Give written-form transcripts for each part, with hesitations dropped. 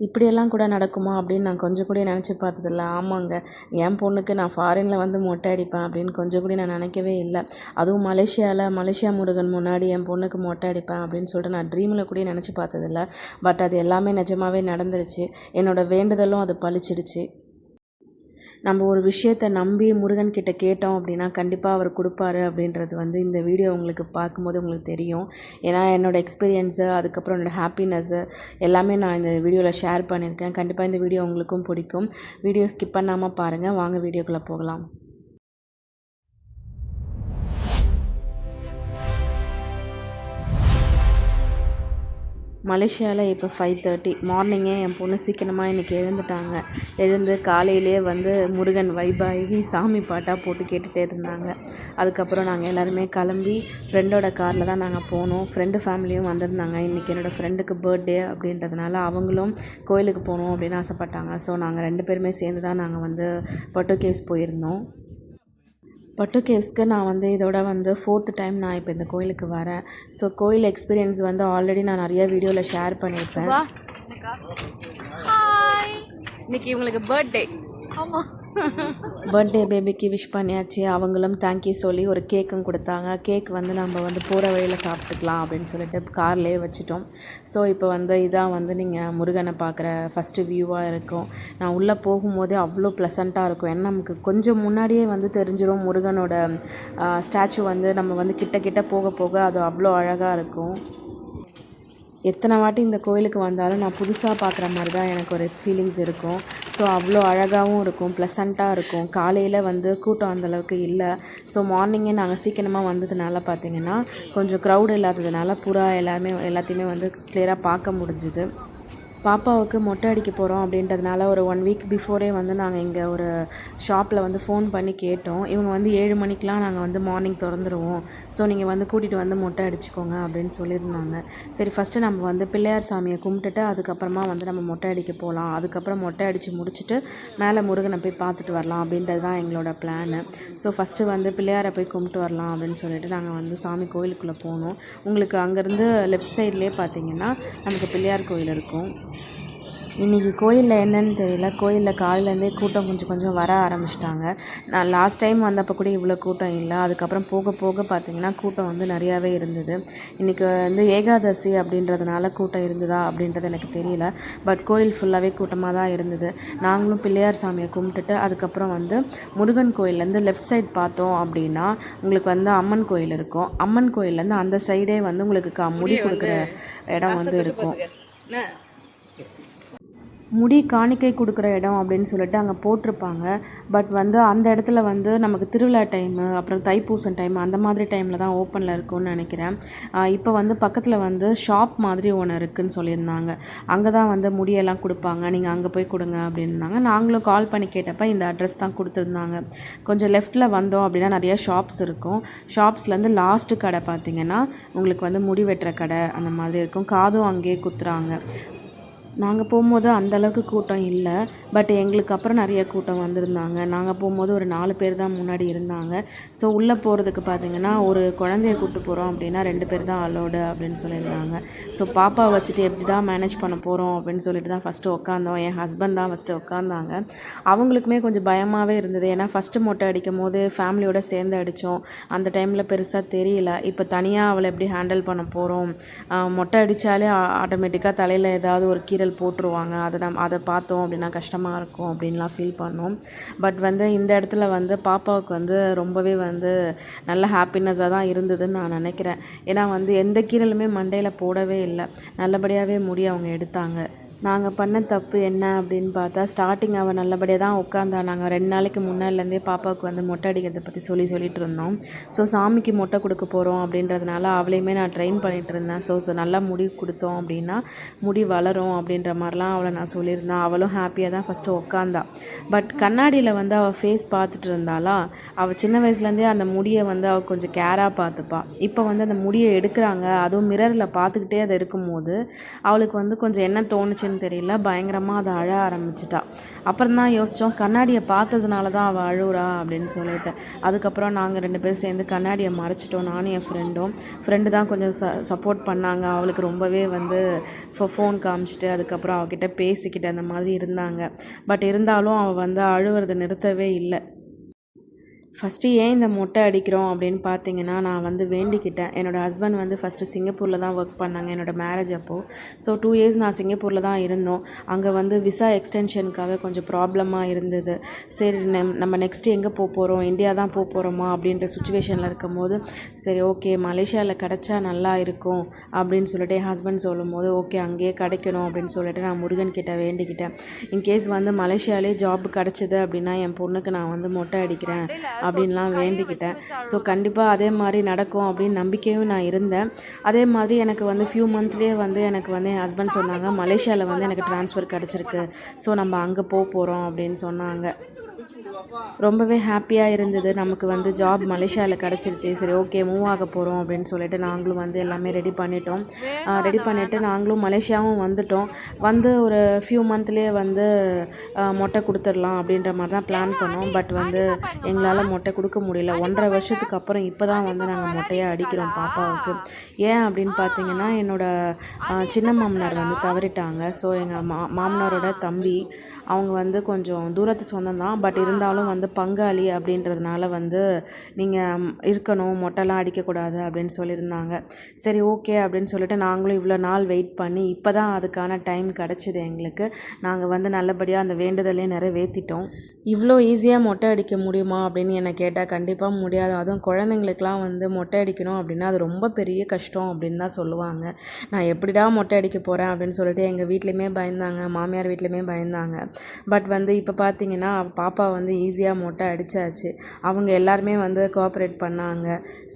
இப்படியெல்லாம் கூட நடக்குமா அப்படின்னு நான் கொஞ்சம் கூட நினச்சி பார்த்ததில்ல. ஆமாங்க, என் பொண்ணுக்கு நான் ஃபாரினில் வந்து மொட்டை அடிப்பேன் அப்படின்னு கொஞ்சம் கூட நான் நினைக்கவே இல்லை. அதுவும் மலேசியா முருகன் முன்னாடி என் பொண்ணுக்கு மொட்டை அடிப்பேன் அப்படின்னு சொல்லிட்டு நான் ட்ரீமில் கூட நினச்சி பார்த்ததில்ல. பட் அது எல்லாமே நிஜமாகவே நடந்துருச்சு. என்னோடய வேண்டுதலும் அது பலிச்சிடுச்சு. நம்ம ஒரு விஷயத்தை நம்பி முருகன்கிட்ட கேட்டோம் அப்படின்னா கண்டிப்பாக அவர் கொடுப்பாரு அப்படின்றது வந்து இந்த வீடியோ உங்களுக்கு பார்க்கும்போது உங்களுக்கு தெரியும். ஏன்னா என்னோடய எக்ஸ்பீரியன்ஸு, அதுக்கப்புறம் என்னோடய ஹாப்பினஸ்ஸு எல்லாமே நான் இந்த வீடியோவில் ஷேர் பண்ணியிருக்கேன். கண்டிப்பாக இந்த வீடியோ உங்களுக்கும் பிடிக்கும். வீடியோ ஸ்கிப் பண்ணாமல் பாருங்கள். வாங்க வீடியோக்குள்ளே போகலாம். மலேசியாவில் இப்போ 5:30 மார்னிங்கே என் பொண்ணு சீக்கிரமாக இன்றைக்கி எழுந்து காலையிலேயே வந்து முருகன் வைபாகி சாமி பாட்டாக போட்டு கேட்டுகிட்டே இருந்தாங்க. அதுக்கப்புறம் நாங்கள் எல்லாருமே கிளம்பி ஃப்ரெண்டோட காரில் தான் நாங்கள் போனோம். ஃப்ரெண்டு ஃபேமிலியும் வந்திருந்தாங்க. இன்றைக்கி என்னோடய ஃப்ரெண்டுக்கு பர்த்டே அப்படின்றதுனால அவங்களும் கோயிலுக்கு போகணும் அப்படின்னு ஆசைப்பட்டாங்க. ஸோ நாங்கள் 2 பேருமே சேர்ந்து தான் நாங்கள் வந்து பட்டு கேவ்ஸ் போயிருந்தோம். பட்டு கேவ்ஸ்க்கு நான் வந்து இதோட வந்து 4th டைம் நான் இப்போ இந்த கோயிலுக்கு வரேன். ஸோ கோயில் எக்ஸ்பீரியன்ஸ் வந்து ஆல்ரெடி நான் நிறைய வீடியோவில் ஷேர் பண்ணியிருக்கேன். இன்னைக்கு இவங்களுக்கு பர்த்டே. ஆமாம், பர்த்டே பேபிக்கு விஷ் பண்ணியாச்சு. அவங்களும் தேங்க்யூ சொல்லி ஒரு கேக்கும் கொடுத்தாங்க. கேக் வந்து நம்ம வந்து போகிற வழியில் சாப்பிட்டுக்கலாம் அப்படின்னு சொல்லிட்டு கார்லேயே வச்சுட்டோம். ஸோ இப்போ வந்து இதான் வந்து நீங்கள் முருகனை பார்க்குற ஃபஸ்ட்டு வியூவாக இருக்கும். நான் உள்ளே போகும்போதே அவ்வளோ ப்ளசண்ட்டாக இருக்கும். ஏன்னா நமக்கு கொஞ்சம் முன்னாடியே வந்து தெரிஞ்சிடும் முருகனோட ஸ்டாச்சு வந்து நம்ம வந்து கிட்ட போக போக அது அவ்வளோ அழகாக இருக்கும். எத்தனை வாட்டி இந்த கோயிலுக்கு வந்தாலும் நான் புதுசாக பார்க்குற மாதிரி தான் எனக்கு ஒரு ஃபீலிங்ஸ் இருக்கும். ஸோ அவ்வளோ அழகாகவும் இருக்கும், ப்ளசண்ட்டாக இருக்கும். காலையில் வந்து கூட்டம் அந்தளவுக்கு இல்லை. ஸோ மார்னிங்கே நாங்கள் சீக்கிரமாக வந்ததுனால பார்த்திங்கன்னா கொஞ்சம் க்ரௌட் இல்லாததுனால எல்லாத்தையுமே வந்து கிளியராக பார்க்க முடிஞ்சுது. பாப்பாவுக்கு மொட்டை அடிக்க போகிறோம் அப்படின்றதுனால ஒரு 1 வீக் பிஃபோரே வந்து நாங்கள் இங்கே ஒரு ஷாப்பில் வந்து ஃபோன் பண்ணி கேட்டோம். இவங்க வந்து 7 மணிக்கெலாம் நாங்கள் வந்து மார்னிங் திறந்துருவோம், ஸோ நீங்கள் வந்து கூட்டிகிட்டு வந்து மொட்டை அடிச்சுக்கோங்க அப்படின்னு சொல்லியிருந்தாங்க. சரி, ஃபஸ்ட்டு நம்ம வந்து பிள்ளையார் சாமியை கும்பிட்டுட்டு அதுக்கப்புறமா வந்து நம்ம மொட்டை அடிக்க போகலாம். அதுக்கப்புறம் மொட்டை அடித்து முடிச்சுட்டு மேலே முருகனை போய் பார்த்துட்டு வரலாம் அப்படின்றது தான் எங்களோட பிளானு. ஸோ ஃபஸ்ட்டு வந்து பிள்ளையாரை போய் கும்பிட்டு வரலாம் அப்படின்னு சொல்லிட்டு நாங்கள் வந்து சாமி கோயிலுக்குள்ளே போனோம். உங்களுக்கு அங்கேருந்து லெஃப்ட் சைட்லேயே பார்த்தீங்கன்னா நமக்கு பிள்ளையார் கோயில் இருக்கும். இன்றைக்கி கோயிலில் என்னென்னு தெரியல, கோயிலில் காலையிலேருந்தே கூட்டம் கொஞ்சம் வர ஆரம்பிச்சிட்டாங்க. நான் லாஸ்ட் டைம் வந்தப்போ கூட இவ்வளோ கூட்டம் இல்லை. அதுக்கப்புறம் போக போக பார்த்திங்கன்னா கூட்டம் வந்து நிறையாவே இருந்தது. இன்றைக்கி வந்து ஏகாதசி அப்படின்றதுனால கூட்டம் இருந்ததா அப்படின்றது எனக்கு தெரியல. பட் கோயில் ஃபுல்லாகவே கூட்டமாக தான் இருந்தது. நாங்களும் பிள்ளையார் சாமியை கும்பிட்டுட்டு அதுக்கப்புறம் வந்து முருகன் கோயிலேருந்து லெஃப்ட் சைட் பார்த்தோம் அப்படின்னா உங்களுக்கு வந்து அம்மன் கோயில் இருக்கும். அம்மன் கோயிலேருந்து அந்த சைடே வந்து உங்களுக்கு முடி கொடுக்குற இடம் வந்து இருக்கும். முடி காணிக்கை கொடுக்குற இடம் அப்படின்னு சொல்லிட்டு அங்கே போட்டிருப்பாங்க. பட் வந்து அந்த இடத்துல வந்து நமக்கு திருவிழா டைமு, அப்புறம் தைப்பூசம் டைம் அந்த மாதிரி டைமில் தான் ஓப்பனில் இருக்கும்னு நினைக்கிறேன். இப்போ வந்து பக்கத்தில் வந்து ஷாப் மாதிரி ஒன்று இருக்குதுன்னு சொல்லியிருந்தாங்க. அங்கே தான் வந்து முடியெல்லாம் கொடுப்பாங்க, நீங்கள் அங்கே போய் கொடுங்க அப்படின்னாங்க. நாங்களும் கால் பண்ணி கேட்டப்போ இந்த அட்ரஸ் தான் கொடுத்துருந்தாங்க. கொஞ்சம் லெஃப்ட்டில் வந்தோம் அப்படின்னா நிறைய ஷாப்ஸ் இருக்கும். ஷாப்ஸ்லேருந்து லாஸ்ட்டு கடை பார்த்திங்கன்னா உங்களுக்கு வந்து முடி வெட்டுற கடை அந்த மாதிரி இருக்கும். காதும் அங்கேயே குத்துறாங்க. நாங்கள் போகும்போது அந்தளவுக்கு கூட்டம் இல்லை. பட் எங்களுக்கு அப்புறம் நிறைய கூட்டம் வந்திருந்தாங்க. நாங்கள் போகும்போது ஒரு 4 பேர் தான் முன்னாடி இருந்தாங்க. ஸோ உள்ளே போகிறதுக்கு பார்த்திங்கன்னா ஒரு குழந்தைய கூப்பிட்டு போகிறோம் அப்படின்னா 2 பேர் தான் அலோடு அப்படின்னு சொல்லியிருந்தாங்க. ஸோ பாப்பாவை வச்சுட்டு எப்படி தான் மேனேஜ் பண்ண போகிறோம் அப்படின்னு சொல்லிட்டு தான் ஃபஸ்ட்டு உட்காந்தோம். என் ஹஸ்பண்ட் தான் ஃபஸ்ட்டு உட்காந்தாங்க. அவங்களுக்குமே கொஞ்சம் பயமாகவே இருந்தது. ஏன்னா ஃபஸ்ட்டு மொட்டை அடிக்கும் போது ஃபேமிலியோடு சேர்ந்து அடித்தோம். அந்த டைமில் பெருசாக தெரியல. இப்போ தனியாக அவளை எப்படி ஹேண்டில் பண்ண போகிறோம், மொட்டை அடித்தாலே ஆட்டோமேட்டிக்காக தலையில் ஏதாவது ஒரு கீரல் போட்டுருவாங்க. அதை பார்த்தோம் அப்படின்னா கஷ்டமாக இருக்கும் அப்படின்லாம் ஃபீல் பண்ணோம். பட் வந்து இந்த இடத்துல வந்து பாப்பாவுக்கு வந்து ரொம்பவே வந்து நல்ல ஹாப்பினஸாக தான் இருந்ததுன்னு நான் நினைக்கிறேன். ஏன்னா வந்து எந்த கீரலுமே மண்டையில் போடவே இல்லை. நல்லபடியாகவே முடி அவங்க எடுத்தாங்க. நாங்கள் பண்ண தப்பு என்ன அப்படின்னு பார்த்தா, ஸ்டார்டிங் அவள் நல்லபடியாக தான் உட்காந்தா. நாங்கள் 2 நாளைக்கு முன்னாடிலேருந்தே பாப்பாவுக்கு வந்து மொட்டை அடிக்கிறத பற்றி சொல்லிட்டு இருந்தோம். ஸோ சாமிக்கு மொட்டை கொடுக்க போகிறோம் அப்படின்றதுனால அவளையுமே நான் ட்ரெயின் பண்ணிகிட்டு இருந்தேன். ஸோ நல்லா முடி கொடுத்தோம் அப்படின்னா முடி வளரும் அப்படின்ற மாதிரிலாம் அவளை நான் சொல்லியிருந்தேன். அவளும் ஹாப்பியாக தான் ஃபஸ்ட்டு உட்காந்தா. பட் கண்ணாடியில் வந்து அவள் ஃபேஸ் பார்த்துட்டு இருந்தாளா, அவள் சின்ன வயசுலேருந்தே அந்த முடியை வந்து அவள் கொஞ்சம் கேராக பார்த்துப்பா. இப்போ வந்து அந்த முடியை எடுக்கிறாங்க, அதுவும் மிரரில் பார்த்துக்கிட்டே அதை இருக்கும்போது அவளுக்கு வந்து கொஞ்சம் என்ன தோணுச்சு ஆச்சுன்னு தெரியல, பயங்கரமாக அதை அழ ஆரம்பிச்சிட்டா. அப்புறம் தான் யோசித்தோம், கண்ணாடியை பார்த்ததுனால தான் அவள் அழுகுறா அப்படின்னு சொல்லிட்டு. அதுக்கப்புறம் நாங்கள் 2 பேரும் சேர்ந்து கண்ணாடியை மறைச்சிட்டோம், நானும் என் ஃப்ரெண்டு தான் கொஞ்சம் சப்போர்ட் பண்ணாங்க. அவளுக்கு ரொம்பவே வந்து ஃபோன் காமிச்சிட்டு அதுக்கப்புறம் அவகிட்ட பேசிக்கிட்டு அந்த மாதிரி இருந்தாங்க. பட் இருந்தாலும் அவள் வந்து அழுவுறதை நிறுத்தவே இல்லை. ஃபஸ்ட்டு ஏன் இந்த மொட்டை அடிக்கிறோம் அப்படின்னு பார்த்தீங்கன்னா, நான் வந்து வேண்டிக்கிட்டேன். என்னோடய ஹஸ்பண்ட் வந்து ஃபஸ்ட்டு சிங்கப்பூரில் தான் ஒர்க் பண்ணாங்க என்னோடய மேரேஜ் அப்போது. ஸோ 2 இயர்ஸ் நான் சிங்கப்பூரில் தான் இருந்தோம். அங்கே வந்து விசா எக்ஸ்டென்ஷனுக்காக கொஞ்சம் ப்ராப்ளமாக இருந்தது. சரி நம்ம நெக்ஸ்ட்டு எங்கே போகிறோம், இந்தியா தான் போகிறோமா அப்படின்ற சுச்சுவேஷனில் இருக்கும்போது, சரி ஓகே மலேசியாவில் கிடச்சா நல்லா இருக்கும் அப்படின்னு சொல்லிட்டு என் ஹஸ்பண்ட் சொல்லும்போது, ஓகே அங்கேயே கிடைக்கணும் அப்படின்னு சொல்லிட்டு நான் முருகன் கிட்ட வேண்டிக்கிட்டேன். இன்கேஸ் வந்து மலேசியாலே ஜாப் கிடச்சிது அப்படின்னா என் பொண்ணுக்கு நான் வந்து மொட்டை அடிக்கிறேன் அப்படின்லாம் வேண்டிக்கிட்டேன். ஸோ கண்டிப்பாக அதே மாதிரி நடக்கும் அப்படின்னு நம்பிக்கையும் நான் இருந்தேன். அதே மாதிரி எனக்கு வந்து ஃபியூ மந்த்லேயே வந்து எனக்கு வந்து என் ஹஸ்பண்ட் சொன்னாங்க, மலேசியாவில் வந்து எனக்கு ட்ரான்ஸ்ஃபர் கிடச்சிருக்கு, ஸோ நம்ம அங்கே போகிறோம் அப்படின்னு சொன்னாங்க. ரொம்பவே ஹாப்பியாக இருந்தது. நமக்கு வந்து ஜாப் மலேசியாவில் கிடச்சிருச்சு, சரி ஓகே மூவ் ஆக போகிறோம் அப்படின்னு சொல்லிட்டு நாங்களும் வந்து எல்லாமே ரெடி பண்ணிட்டோம். ரெடி பண்ணிவிட்டு நாங்களும் மலேசியாவும் வந்துட்டோம். வந்து ஒரு ஃபியூ மந்த்லேயே வந்து மொட்டை கொடுத்துடலாம் அப்படின்ற மாதிரி தான் பிளான் பண்ணோம். பட் வந்து எங்களால் மொட்டை கொடுக்க முடியல. 1.5 வருஷத்துக்கு அப்புறம் இப்போ தான் வந்து நாங்கள் மொட்டையை அடிக்கிறோம் பாப்பாவுக்கு. ஏன் அப்படின்னு பார்த்தீங்கன்னா, என்னோடய சின்ன மாமனார் வந்து தவறிட்டாங்க. ஸோ எங்கள் மாமனாரோட தம்பி அவங்க வந்து கொஞ்சம் தூரத்து சொந்தம் தான், பட் இருந்தாலும் வந்து பங்காளி அப்படின்றதுனால வந்து நீங்கள் இருக்கணும், மொட்டைலாம் அடிக்கக்கூடாது அப்படின்னு சொல்லியிருந்தாங்க. சரி ஓகே அப்படின்னு சொல்லிட்டு நாங்களும் இவ்வளோ நாள் வெயிட் பண்ணி இப்போ தான் அதுக்கான டைம் கிடச்சிது எங்களுக்கு. நாங்கள் வந்து நல்லபடியாக அந்த வேண்டுதலையும் நிறைவேற்றிட்டோம். இவ்வளோ ஈஸியாக மொட்டை அடிக்க முடியுமா அப்படின்னு என்னை கேட்டால் கண்டிப்பாக முடியாது. அதுவும் குழந்தைங்களுக்கெலாம் வந்து மொட்டை அடிக்கணும் அப்படின்னா அது ரொம்ப பெரிய கஷ்டம் அப்படின்னு தான் சொல்லுவாங்க. நான் எப்படிடா மொட்டை அடிக்க போகிறேன் அப்படின்னு சொல்லிட்டு எங்கள் வீட்லேயுமே பயந்தாங்க, மாமியார் வீட்லேயுமே பயந்தாங்க. பட் வந்து இப்போ பார்த்தீங்கன்னா பாப்பா வந்து ஈஸியாக மொட்டை அடித்தாச்சு. அவங்க எல்லாருமே வந்து கோஆப்ரேட் பண்ணாங்க.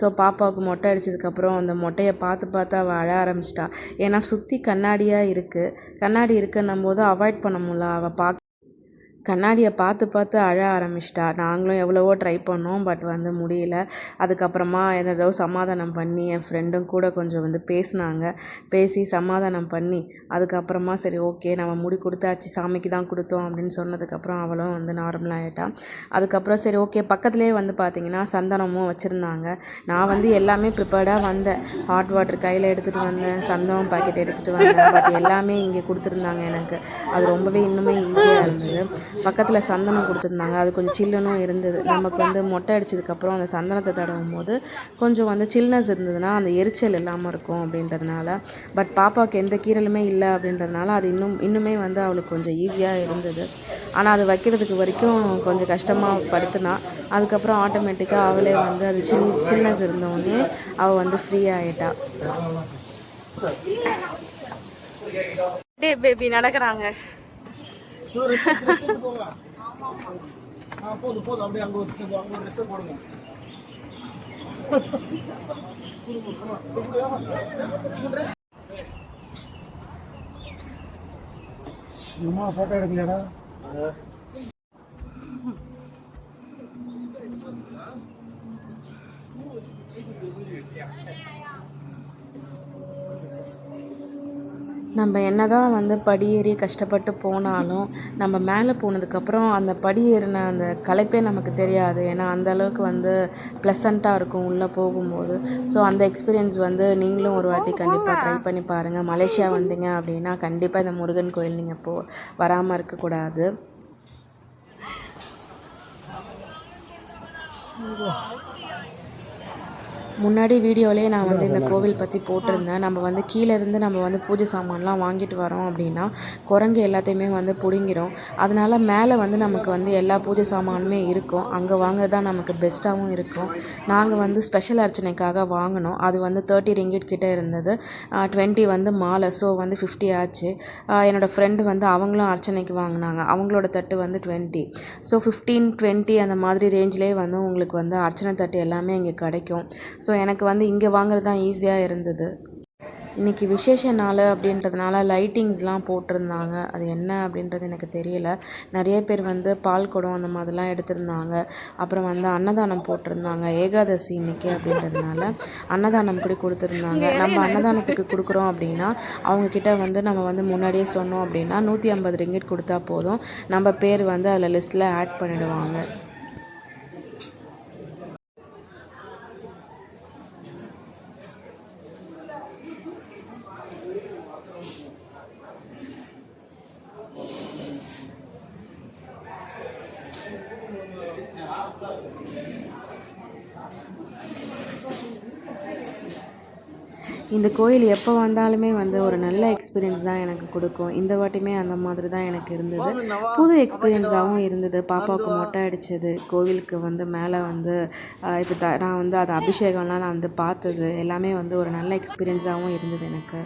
ஸோ பாப்பாவுக்கு மொட்டை அடித்ததுக்கப்புறம் அந்த மொட்டையை பார்த்து அவள் அழ ஆரம்பிச்சிட்டா. ஏன்னா சுற்றி கண்ணாடியாக இருக்குது. கண்ணாடி இருக்குன்னும் போது அவாய்ட் பண்ண முடியல. அவள் கண்ணாடியை பார்த்து அழ ஆரம்பிச்சிட்டா. நாங்களும் எவ்வளவோ ட்ரை பண்ணோம், பட் வந்து முடியல. அதுக்கப்புறமா ஏதோ சமாதானம் பண்ணி என் ஃப்ரெண்டும் கூட கொஞ்சம் வந்து பேசி சமாதானம் பண்ணி அதுக்கப்புறமா சரி ஓகே நம்ம முடி கொடுத்தாச்சு, சாமிக்கு தான் கொடுத்தோம் அப்படின்னு சொன்னதுக்கப்புறம் அவளும் வந்து நார்மலாக ஆகிட்டான். அதுக்கப்புறம் சரி ஓகே பக்கத்துலேயே வந்து பார்த்திங்கன்னா சந்தனமும் வச்சுருந்தாங்க. நான் வந்து எல்லாமே ப்ரிப்பேர்டாக வந்தேன். ஹாட் வாட்டர் கையில் எடுத்துகிட்டு வந்தேன், சந்தனம் பாக்கெட் எடுத்துகிட்டு வந்தேன். பட் எல்லாமே இங்கே கொடுத்துருந்தாங்க எனக்கு. அது ரொம்பவே இன்னுமே ஈஸியாக இருந்தது. பக்கத்தில் சந்தனம் கொடுத்துருந்தாங்க, அது கொஞ்சம் சில்லுனும் இருந்தது. நமக்கு வந்து மொட்டை அடித்ததுக்கப்புறம் அந்த சந்தனத்தை தடவும் போது கொஞ்சம் வந்து சில்னஸ் இருந்ததுன்னா அந்த எரிச்சல் இல்லாமல் இருக்கும் அப்படின்றதுனால. பட் பாப்பாவுக்கு எந்த கீரலுமே இல்லை அப்படின்றதுனால அது இன்னுமே வந்து அவளுக்கு கொஞ்சம் ஈஸியாக இருந்தது. ஆனால் அது வைக்கிறதுக்கு வரைக்கும் கொஞ்சம் கஷ்டமாக படுத்துனா. அதுக்கப்புறம் ஆட்டோமேட்டிக்காக அவளே வந்து அது சில்னஸ் இருந்தோடனே அவள் வந்து ஃப்ரீ ஆகிட்டா. பேபி நடக்கிறாங்க. போதும் அப்படியே அங்க ஒரு ரெஸ்ட் போடுங்க. போட்டோ எடுக்கலையாடா? நம்ம என்ன தான் வந்து படியேறி கஷ்டப்பட்டு போனாலும் நம்ம மேலே போனதுக்கப்புறம் அந்த படியேறின அந்த களைப்பே நமக்கு தெரியாது. ஏன்னா அந்தளவுக்கு வந்து ப்ளசண்ட்டாக இருக்கும் உள்ளே போகும்போது. ஸோ அந்த எக்ஸ்பீரியன்ஸ் வந்து நீங்களும் ஒரு வாட்டி கண்டிப்பாக ட்ரை பண்ணி பாருங்கள். மலேசியா வந்தீங்க அப்படின்னா கண்டிப்பாக இந்த முருகன் கோயில் நீங்கள் வராமல் இருக்கக்கூடாது. முன்னாடி வீடியோலேயே நான் வந்து இந்த கோவில் பற்றி போட்டிருந்தேன். நம்ம வந்து கீழேருந்து நம்ம வந்து பூஜை சாமான்லாம் வாங்கிட்டு வரோம் அப்படின்னா குரங்கு எல்லாத்தையுமே வந்து பிடுங்கிடும். அதனால் மேலே வந்து நமக்கு வந்து எல்லா பூஜை சாமானுமே இருக்கும். அங்கே வாங்குறது தான் நமக்கு பெஸ்ட்டாகவும் இருக்கும். நாங்கள் வந்து ஸ்பெஷல் அர்ச்சனைக்காக வாங்கினோம். அது வந்து 30 ரிங்கிட் கிட்டே இருந்தது. 20 வந்து மாலை. ஸோ வந்து 50 ஆச்சு. என்னோடய ஃப்ரெண்டு வந்து அவங்களும் அர்ச்சனைக்கு வாங்கினாங்க. அவங்களோட தட்டு வந்து 20. ஸோ 15-20 அந்த மாதிரி ரேஞ்சிலே வந்து உங்களுக்கு வந்து அர்ச்சனை தட்டு எல்லாமே இங்கே கிடைக்கும். ஸோ எனக்கு வந்து இங்கே வாங்குறது தான் ஈஸியாக இருந்தது. இன்றைக்கி விசேஷ நாள் அப்படின்றதுனால லைட்டிங்ஸ்லாம் போட்டிருந்தாங்க. அது என்ன அப்படின்றது எனக்கு தெரியல. நிறைய பேர் வந்து பால் குடம் அந்த மாதிரிலாம் எடுத்திருந்தாங்க. அப்புறம் வந்து அன்னதானம் போட்டிருந்தாங்க. ஏகாதசி இன்றைக்கி அப்படின்றதுனால அன்னதானம் கூட கொடுத்துருந்தாங்க. நம்ம அன்னதானத்துக்கு கொடுக்குறோம் அப்படின்னா அவங்கக்கிட்ட வந்து நம்ம வந்து முன்னாடியே சொன்னோம் அப்படின்னா 150 ரிங்கிட் கொடுத்தா போதும். நம்ம பேர் வந்து அதில் லிஸ்ட்டில் ஆட் பண்ணிடுவாங்க. இந்த கோயில் எப்போ வந்தாலுமே வந்து ஒரு நல்ல எக்ஸ்பீரியன்ஸ் தான் எனக்கு கொடுக்கும். இந்த வாட்டியுமே அந்த மாதிரி தான் எனக்கு இருந்தது. புது எக்ஸ்பீரியன்ஸாகவும் இருந்தது. பாப்பாவுக்கு மொட்டை அடித்தது, கோவிலுக்கு வந்து மேலே வந்து இப்போ நான் வந்து அது அபிஷேகம்லாம் நான் வந்து பார்த்தது எல்லாமே வந்து ஒரு நல்ல எக்ஸ்பீரியன்ஸாகவும் இருந்தது எனக்கு.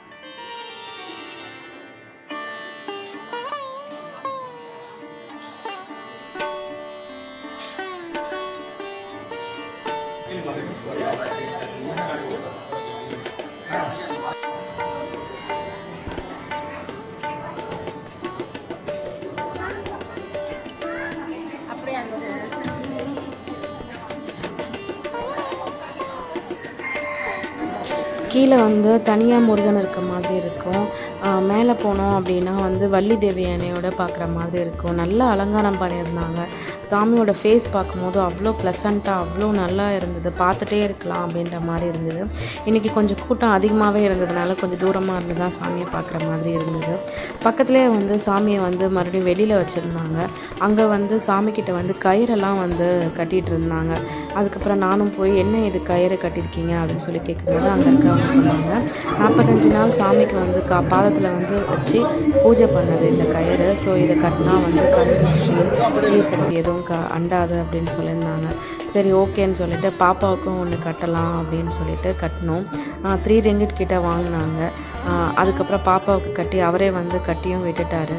கீழே வந்து தனியாக முருகன் இருக்க மாதிரி இருக்கும். மேலே போனோம் அப்படின்னா வந்து வள்ளி தேவி யானையோட பார்க்குற மாதிரி இருக்கும். நல்லா அலங்காரம் பண்ணியிருந்தாங்க. சாமியோட ஃபேஸ் பார்க்கும்போது அவ்வளோ ப்ளசண்ட்டாக அவ்வளோ நல்லா இருந்தது. பார்த்துட்டே இருக்கலாம் அப்படின்ற மாதிரி இருந்தது. இன்றைக்கி கொஞ்சம் கூட்டம் அதிகமாகவே இருந்ததுனால கொஞ்சம் தூரமாக இருந்து தான் சாமியை பார்க்குற மாதிரி இருந்தது. பக்கத்துலேயே வந்து சாமியை வந்து மறுபடியும் வெளியில் வச்சுருந்தாங்க. அங்கே வந்து சாமிக்கிட்ட வந்து கயிறெல்லாம் வந்து கட்டிகிட்டு இருந்தாங்க. அதுக்கப்புறம் நானும் போய் என்ன இது கயிறு கட்டியிருக்கீங்க அப்படின்னு சொல்லி கேட்கும்போது அங்கே இருக்கவங்க சொன்னாங்க 45 நாள் சாமிக்கு வந்து பாதத்தில் வந்து வச்சு பூஜை பண்ணது இந்த கயிறு. ஸோ இதை கட்டினா வந்து கண் சக்தி எதுவும் அண்டாது அப்படின்னு சொல்லியிருந்தாங்க. சரி ஓகேன்னு சொல்லிட்டு பாப்பாவுக்கும் ஒன்று கட்டலாம் அப்படின்னு சொல்லிட்டு கட்டினோம். 3 ரிங்கிட் கிட்ட வாங்கினாங்க. அதுக்கப்புறம் பாப்பாவுக்கு கட்டி அவரே வந்து கட்டியும் விட்டுட்டார்.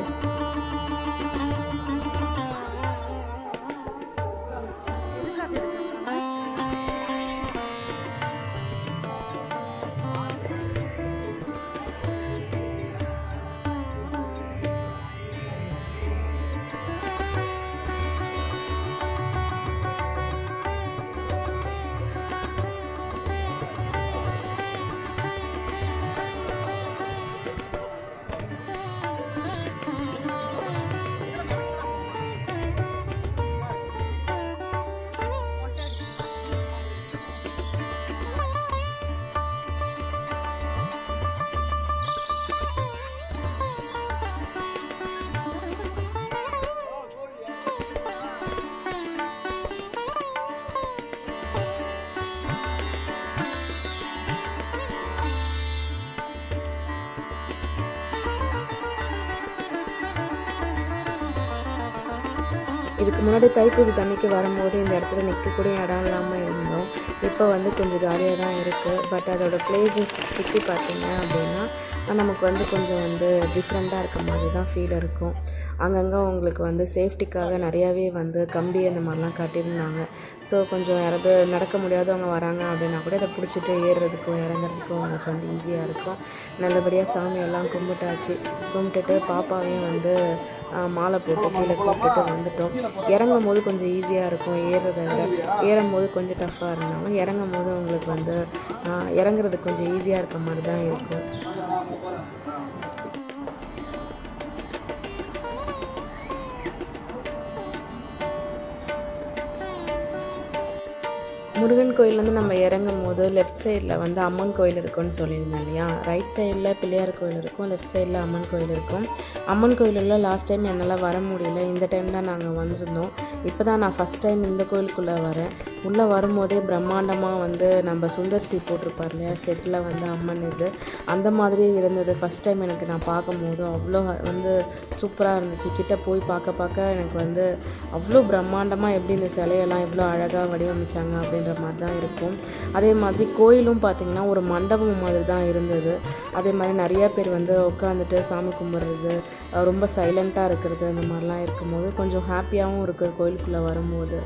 இதுக்கு முன்னாடி தைப்பூசி தண்ணிக்கு வரும்போது இந்த இடத்துல நிற்கக்கூடிய இடம் இல்லாமல் இருந்தோம். இப்போ வந்து கொஞ்சம் காலியாக தான் இருக்குது. பட் அதோடய பிளேஸஸ் சுற்றி பார்த்தீங்க அப்படின்னா நமக்கு வந்து கொஞ்சம் வந்து டிஃப்ரெண்ட்டாக இருக்க மாதிரி தான் ஃபீல் இருக்கும். அங்கங்கே உங்களுக்கு வந்து சேஃப்டிக்காக நிறையாவே வந்து கம்பி அந்த மாதிரிலாம் கட்டியிருந்தாங்க. ஸோ கொஞ்சம் யாராவது நடக்க முடியாதவங்க வராங்க அப்படின்னா கூட அதை பிடிச்சிட்டு ஏறுறதுக்கும் இறங்குறதுக்கும் உங்களுக்கு வந்து ஈஸியாக இருக்கும். நல்லபடியாக சாமியெல்லாம் கும்பிட்டுட்டு பாப்பாவையும் வந்து மாலை போட்டு கீழே கூப்பிட்டுட்டு வந்துட்டோம். இறங்கும் போது கொஞ்சம் ஈஸியாக இருக்கும் ஏறுறதை விட. ஏறும்போது கொஞ்சம் டஃப்பாக இருந்தாலும் இறங்கும் போது உங்களுக்கு வந்து இறங்குறதுக்கு கொஞ்சம் ஈஸியாக இருக்க மாதிரி தான் இருக்கும். முருகன் கோயிலேருந்து நம்ம இறங்கும் போது லெஃப்ட் சைடில் வந்து அம்மன் கோயில் இருக்குன்னு சொல்லியிருந்தேன் இல்லையா. ரைட் சைடில் பிள்ளையார் கோயில் இருக்கும், லெஃப்ட் சைடில் அம்மன் கோயில் இருக்கும். அம்மன் கோயிலில் லாஸ்ட் டைம் என்னால் வர முடியல. இந்த டைம் தான் நாங்கள் வந்திருந்தோம். இப்போ தான் நான் ஃபஸ்ட் டைம் இந்த கோயிலுக்குள்ளே வரேன். உள்ளே வரும்போதே பிரம்மாண்டமாக வந்து நம்ம சுந்தர்சி போட்டிருப்பார் இல்லையா செட்டில் வந்து அம்மன் இது அந்த மாதிரி இருந்தது. ஃபஸ்ட் டைம் எனக்கு நான் பார்க்கும்போது அவ்வளோ வந்து சூப்பராக இருந்துச்சு. கிட்டே போய் பார்க்க எனக்கு வந்து அவ்வளோ பிரம்மாண்டமாக எப்படி இந்த சிலையெல்லாம் எவ்வளோ அழகாக வடிவமைச்சாங்க அப்படின்ற மாதிரி தான் இருக்கும். அதே மாதிரி கோயிலும் பார்த்திங்கன்னா ஒரு மண்டபம் மாதிரி தான் இருந்தது. அதே மாதிரி நிறையா பேர் வந்து உட்காந்துட்டு சாமி கும்பிட்றது, ரொம்ப சைலண்ட்டாக இருக்கிறது, அந்த மாதிரிலாம் இருக்கும்போது கொஞ்சம் ஹாப்பியாகவும் இருக்குது கோயிலுக்குள்ளே வரும்போது.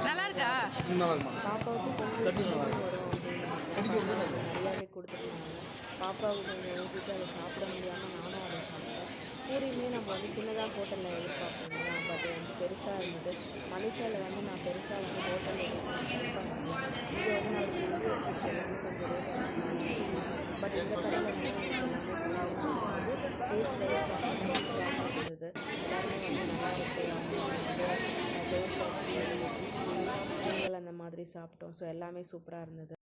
நல்லா இருக்கா? பாப்பாவுக்கு நிறையாவே கொடுத்துருந்தாங்க. பாப்பாவுக்கு கொஞ்சம் ஊற்றிட்டு அதை சாப்பிட முடியாமல் நானும் அதை சாப்பிட்டேன். பூரியுமே நம்ம வந்து சின்னதாக ஹோட்டலில் எதிர்பார்ப்போம் இல்லையா, பட் வந்து பெருசாக இருந்தது. மலேசியாவில் வந்து நான் பெருசாக வந்து ஹோட்டலில் ட்ரை பண்ணல. இங்கே வந்து நம்மளுக்கு இந்தியன் ஃபுட்ஸ் எல்லாமே கொஞ்சம் ரேட் அதிகமாக, பட் இந்த கடையில் வந்து எனக்கு எல்லாமே கம்மியாக இருந்தது. டேஸ்ட் வைஸ் பார்த்தீங்கன்னா சூப்பராக இருந்தது. எல்லாருமே வந்து நல்லா இருக்குது. தோசை, இட்லி, பொங்கல் அந்த மாதிரி சாப்பிட்டோம். ஸோ எல்லாமே சூப்பராக இருந்தது.